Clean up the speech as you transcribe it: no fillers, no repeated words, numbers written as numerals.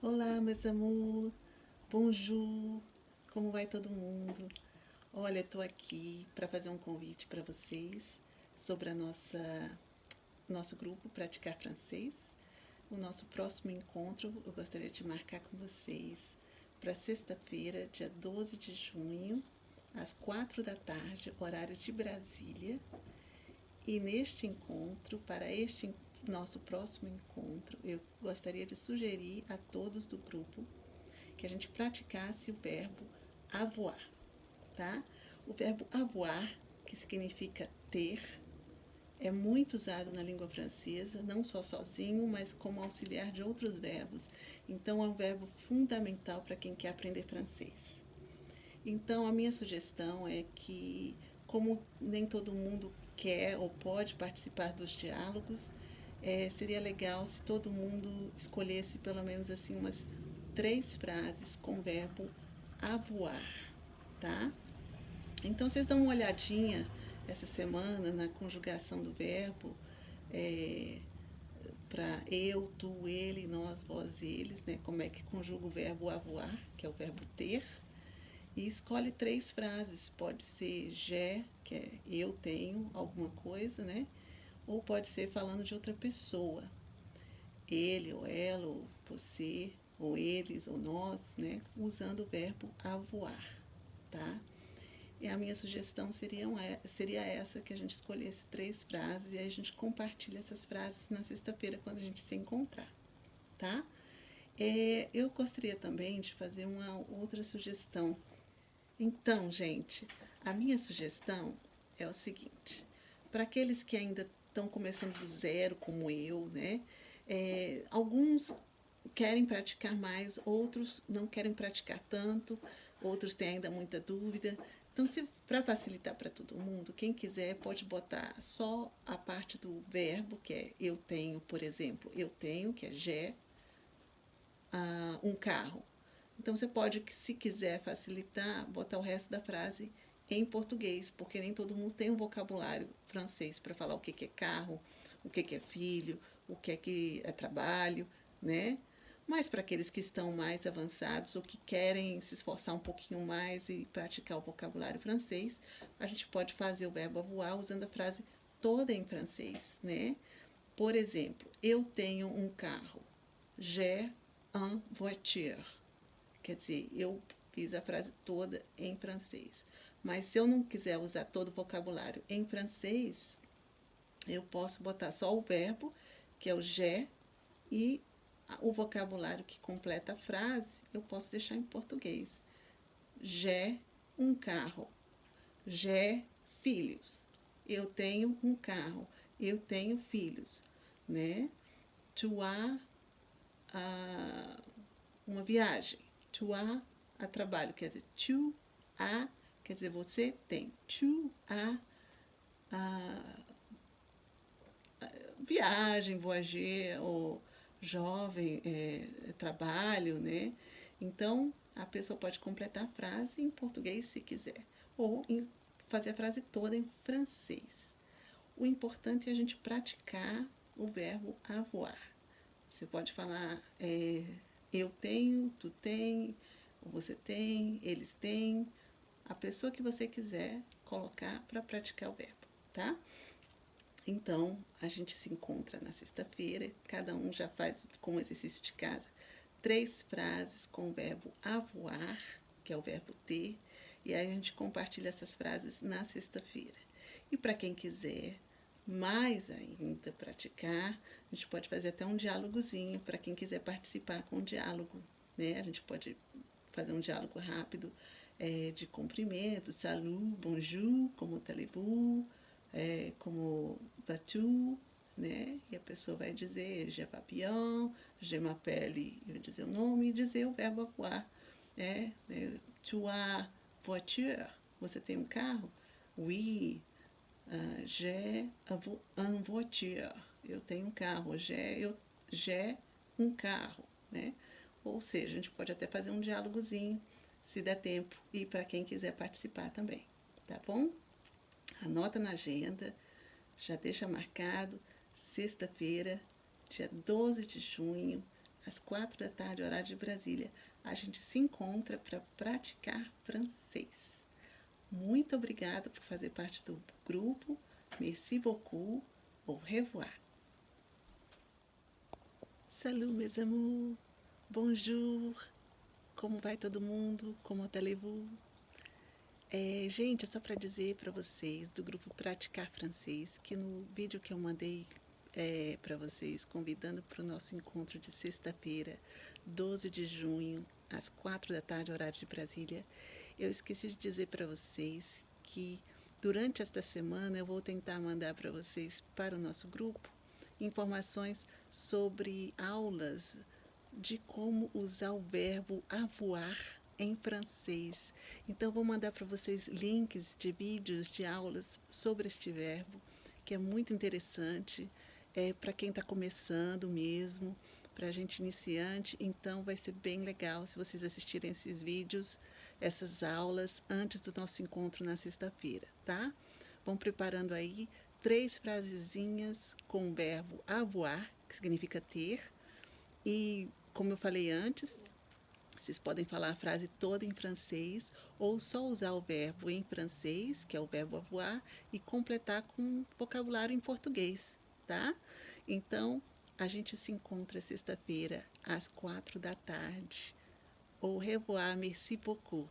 Olá, meus amor. Bonjour. Como vai todo mundo? Olha, estou aqui para fazer um convite para vocês sobre a nosso grupo Praticar Francês. O nosso próximo encontro eu gostaria de marcar com vocês para sexta-feira, dia 12 de junho, às 4 da tarde, horário de Brasília. E neste encontro, para este nosso próximo encontro, eu gostaria de sugerir a todos do grupo que a gente praticasse o verbo avoir, tá? O verbo avoir, que significa ter, é muito usado na língua francesa, não só sozinho, mas como auxiliar de outros verbos. Então, é um verbo fundamental para quem quer aprender francês. Então, a minha sugestão é que, como nem todo mundo quer ou pode participar dos diálogos, seria legal se todo mundo escolhesse pelo menos assim umas 3 frases com o verbo avoir, tá? Então vocês dão uma olhadinha essa semana na conjugação do verbo para eu, tu, ele, nós, vós, eles, né? Como é que conjuga o verbo avoir, que é o verbo ter, e escolhe 3 frases. Pode ser j'ai, que é eu tenho alguma coisa, né? Ou pode ser falando de outra pessoa. Ele, ou ela, ou você, ou eles, ou nós, né? Usando o verbo avoir, tá? E a minha sugestão seria essa, que a gente escolhesse 3 frases e aí a gente compartilha essas frases na sexta-feira quando a gente se encontrar, tá? Eu gostaria também de fazer uma outra sugestão. Então, gente, a minha sugestão é o seguinte: para aqueles que ainda estão começando do zero, como eu, né? Alguns querem praticar mais, outros não querem praticar tanto, outros têm ainda muita dúvida. Então, se para facilitar para todo mundo, quem quiser pode botar só a parte do verbo, que é eu tenho, por exemplo, eu tenho, que é j'ai, um carro. Então você pode, se quiser facilitar, botar o resto da frase em português, porque nem todo mundo tem um vocabulário francês para falar o que é carro, o que é filho, o que é trabalho, né? Mas para aqueles que estão mais avançados ou que querem se esforçar um pouquinho mais e praticar o vocabulário francês, a gente pode fazer o verbo avoir usando a frase toda em francês, né? Por exemplo, eu tenho um carro. J'ai une voiture. Quer dizer, eu fiz a frase toda em francês. Mas se eu não quiser usar todo o vocabulário em francês, eu posso botar só o verbo, que é o j'ai, e o vocabulário que completa a frase, eu posso deixar em português. J'ai um carro. J'ai filhos. Eu tenho um carro. Eu tenho filhos, né? Tu as uma viagem. Tu as a trabalho, quer dizer, tu as, quer dizer, você tem. Tu as viagem, voyager, ou jovem, trabalho, né? Então, a pessoa pode completar a frase em português se quiser, ou fazer a frase toda em francês. O importante é a gente praticar o verbo avoir. Você pode falar eu tenho, tu tem, você tem, eles têm, a pessoa que você quiser colocar para praticar o verbo, tá? Então, a gente se encontra na sexta-feira, cada um já faz como exercício de casa 3 frases com o verbo avoir, que é o verbo ter, e aí a gente compartilha essas frases na sexta-feira. E para quem quiser mais ainda praticar, a gente pode fazer até um diálogozinho para quem quiser participar com o diálogo, né? A gente pode fazer um diálogo rápido de cumprimento, salut, bonjour, como allez-vous, como vas-tu, né? E a pessoa vai dizer je vais bien, je m'appelle, e vai dizer o nome e dizer o verbo avoir, né? Tu as voiture, você tem um carro? Oui, j'ai un voiture, eu tenho um carro, j'ai um carro, né? Ou seja, a gente pode até fazer um diálogozinho, se der tempo, e para quem quiser participar também, tá bom? Anota na agenda, já deixa marcado, sexta-feira, dia 12 de junho, às 4 da tarde, horário de Brasília, a gente se encontra para praticar francês. Muito obrigada por fazer parte do grupo. Merci beaucoup. Au revoir. Salut, mes amours. Bonjour. Como vai todo mundo? Como allez-vous? Gente, é só para dizer para vocês do grupo Praticar Francês que no vídeo que eu mandei para vocês, convidando para o nosso encontro de sexta-feira, 12 de junho, às 4 da tarde, horário de Brasília, eu esqueci de dizer para vocês que durante esta semana eu vou tentar mandar para vocês, para o nosso grupo, informações sobre aulas de como usar o verbo avoir em francês. Então, vou mandar para vocês links de vídeos de aulas sobre este verbo, que é muito interessante, para quem está começando mesmo, para a gente iniciante. Então, vai ser bem legal se vocês assistirem esses vídeos, essas aulas, antes do nosso encontro na sexta-feira, tá? Vão preparando aí 3 frasezinhas com o verbo avoir, que significa ter, e como eu falei antes, vocês podem falar a frase toda em francês ou só usar o verbo em francês, que é o verbo avoir, e completar com vocabulário em português, tá? Então, a gente se encontra sexta-feira às 4 da tarde. Au revoir, merci beaucoup.